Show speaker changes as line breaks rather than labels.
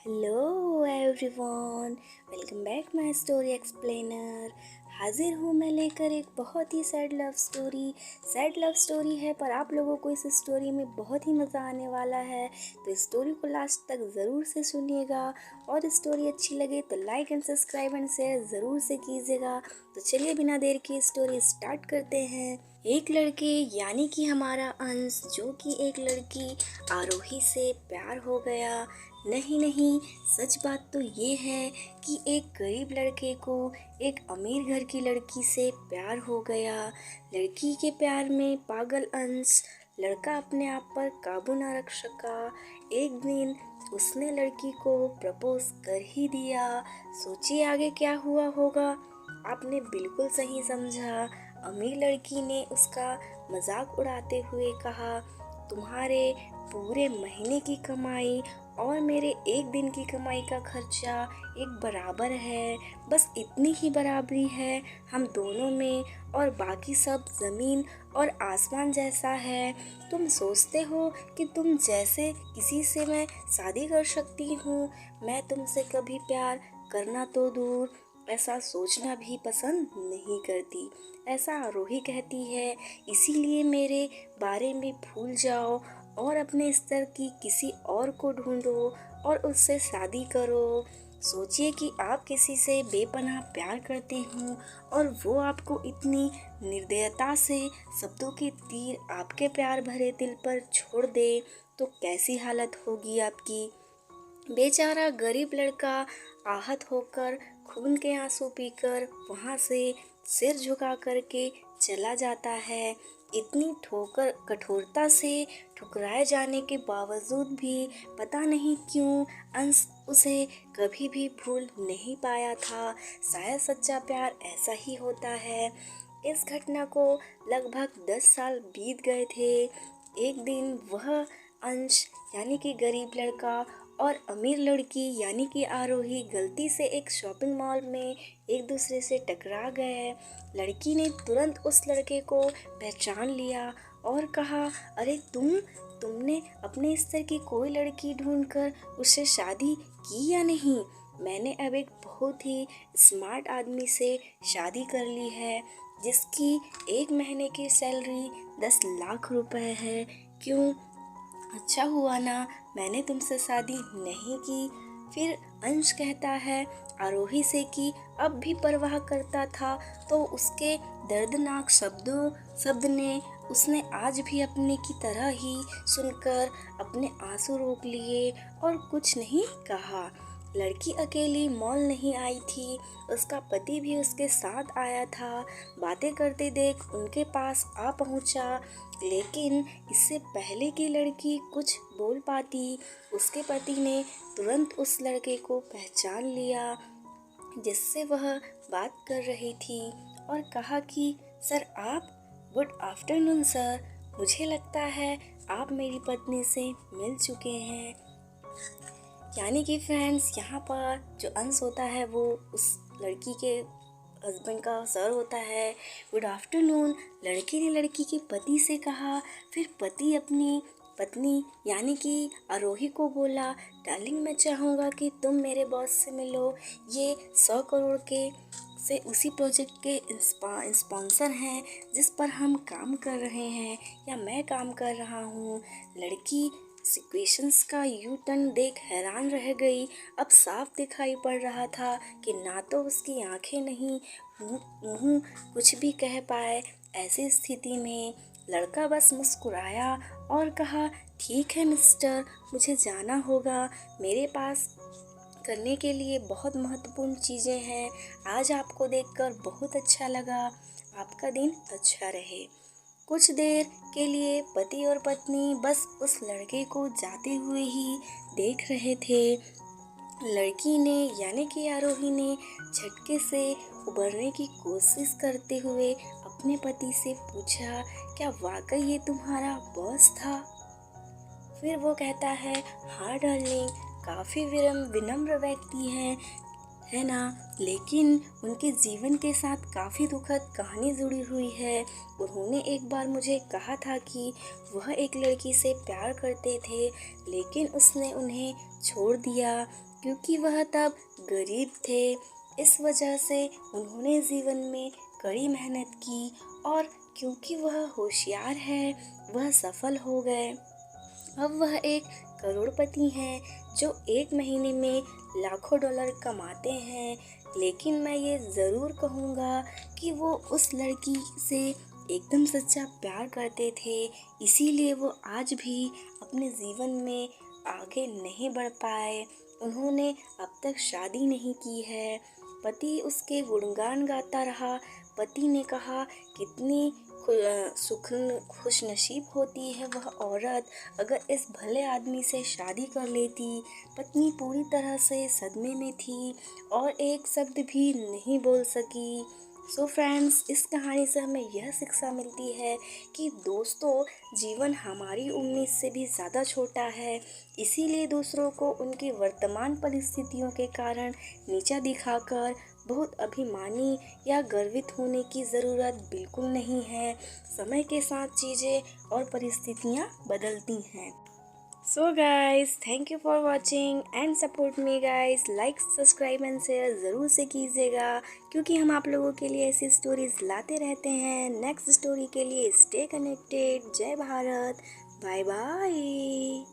Hello everyone, welcome back my story explainer. हाजिर हूँ मैं लेकर एक बहुत ही सैड लव स्टोरी है, पर आप लोगों को इस स्टोरी में बहुत ही मज़ा आने वाला है। तो इस स्टोरी को लास्ट तक ज़रूर से सुनिएगा और स्टोरी अच्छी लगे तो like and subscribe and share ज़रूर से कीजिएगा। तो चलिए बिना देर के स्टोरी स्टार्ट करते हैं। एक लड़के यानी कि हमारा अंश, जो कि एक लड़की आरोही से प्यार हो गया। नहीं, सच बात तो ये है कि एक गरीब लड़के को एक अमीर घर की लड़की से प्यार हो गया। लड़की के प्यार में पागल अंश, लड़का अपने आप पर काबू न रख सका। एक दिन उसने लड़की को प्रपोज कर ही दिया। सोचिए आगे क्या हुआ होगा। आपने बिल्कुल सही समझा। अमीर लड़की ने उसका मजाक उड़ाते हुए कहा, तुम्हारे पूरे महीने की कमाई और मेरे एक दिन की कमाई का खर्चा एक बराबर है। बस इतनी ही बराबरी है हम दोनों में, और बाकी सब ज़मीन और आसमान जैसा है। तुम सोचते हो कि तुम जैसे किसी से मैं शादी कर सकती हूँ। मैं तुमसे कभी प्यार करना तो दूर, ऐसा सोचना भी पसंद नहीं करती। ऐसा आरोही कहती है। इसीलिए मेरे बारे में भूल जाओ और अपने स्तर की किसी और को ढूंढो और उससे शादी करो। सोचिए कि आप किसी से बेपनाह प्यार करते हो और वो आपको इतनी निर्दयता से शब्दों के तीर आपके प्यार भरे दिल पर छोड़ दे, तो कैसी हालत होगी आपकी। बेचारा गरीब लड़का आहत होकर खून के आंसू पीकर वहां से सिर झुका करके चला जाता है। इतनी ठोकर कठोरता से ठुकराए जाने के बावजूद भी पता नहीं क्यों अंश उसे कभी भी भूल नहीं पाया था। शायद सच्चा प्यार ऐसा ही होता है। इस घटना को लगभग 10 साल बीत गए थे। एक दिन वह अंश यानी कि गरीब लड़का और अमीर लड़की यानी कि आरोही गलती से एक शॉपिंग मॉल में एक दूसरे से टकरा गए। लड़की ने तुरंत उस लड़के को पहचान लिया और कहा, अरे तुमने अपने स्तर की कोई लड़की ढूंढकर उससे शादी की या नहीं। मैंने अब एक बहुत ही स्मार्ट आदमी से शादी कर ली है, जिसकी एक महीने की सैलरी 10 लाख रुपए है। क्यों, अच्छा हुआ ना मैंने तुमसे शादी नहीं की। फिर अंश कहता है आरोही से कि अब भी परवाह करता था तो उसके दर्दनाक शब्द ने उसने आज भी अपने की तरह ही सुनकर अपने आंसू रोक लिए और कुछ नहीं कहा। लड़की अकेली मॉल नहीं आई थी, उसका पति भी उसके साथ आया था। बातें करते देख उनके पास आ पहुंचा, लेकिन इससे पहले कि लड़की कुछ बोल पाती, उसके पति ने तुरंत उस लड़के को पहचान लिया जिससे वह बात कर रही थी और कहा कि सर आप, गुड आफ्टरनून सर, मुझे लगता है आप मेरी पत्नी से मिल चुके हैं। यानी कि फ्रेंड्स, यहाँ पर जो अंश होता है वो उस लड़की के हस्बैंड का सर होता है। गुड आफ्टरनून लड़की ने लड़की के पति से कहा। फिर पति अपनी पत्नी यानी कि आरोही को बोला, डार्लिंग मैं चाहूँगा कि तुम मेरे बॉस से मिलो। ये 100 करोड़ के से उसी प्रोजेक्ट के स्पॉन्सर हैं जिस पर हम काम कर रहे हैं या मैं काम कर रहा हूँ। लड़की सिचुएशंस का यू टर्न देख हैरान रह गई। अब साफ दिखाई पड़ रहा था कि ना तो उसकी आंखें नहीं, मुंह कुछ भी कह पाए। ऐसी स्थिति में लड़का बस मुस्कुराया और कहा, ठीक है मिस्टर, मुझे जाना होगा। मेरे पास करने के लिए बहुत महत्वपूर्ण चीज़ें हैं। आज आपको देखकर बहुत अच्छा लगा। आपका दिन अच्छा रहे। कुछ देर के लिए पति और पत्नी बस उस लड़के को जाते हुए ही देख रहे थे। लड़की ने यानी कि आरोही ने झटके से उबरने की कोशिश करते हुए अपने पति से पूछा, क्या वाकई ये तुम्हारा बॉस था। फिर वो कहता है, हाँ डार्लिंग, काफ़ी विनम्र व्यक्ति है ना, लेकिन उनके जीवन के साथ काफ़ी दुखद कहानी जुड़ी हुई है। उन्होंने एक बार मुझे कहा था कि वह एक लड़की से प्यार करते थे, लेकिन उसने उन्हें छोड़ दिया। क्योंकि वह तब गरीब थे। इस वजह से उन्होंने जीवन में कड़ी मेहनत की और क्योंकि वह होशियार है, वह सफल हो गए। अब वह एक करोड़पति हैं जो एक महीने में लाखों डॉलर कमाते हैं। लेकिन मैं ये ज़रूर कहूँगा कि वो उस लड़की से एकदम सच्चा प्यार करते थे, इसीलिए वो आज भी अपने जीवन में आगे नहीं बढ़ पाए। उन्होंने अब तक शादी नहीं की है। पति उसके गुणगान गाता रहा। पति ने कहा कितनी खुश नसीब होती है वह औरत अगर इस भले आदमी से शादी कर लेती। पत्नी पूरी तरह से सदमे में थी और एक शब्द भी नहीं बोल सकी। सो फ्रेंड्स, इस कहानी से हमें यह शिक्षा मिलती है कि दोस्तों, जीवन हमारी उम्मीद से भी ज़्यादा छोटा है, इसीलिए दूसरों को उनकी वर्तमान परिस्थितियों के कारण नीचा दिखाकर बहुत अभिमानी या गर्वित होने की ज़रूरत बिल्कुल नहीं है। समय के साथ चीज़ें और परिस्थितियाँ बदलती हैं। So guys, thank you for watching and support me guys. Like, subscribe and share ज़रूर से कीजिएगा, क्योंकि हम आप लोगों के लिए ऐसी स्टोरीज़ लाते रहते हैं। नेक्स्ट स्टोरी के लिए स्टे कनेक्टेड। जय भारत, बाय बाय।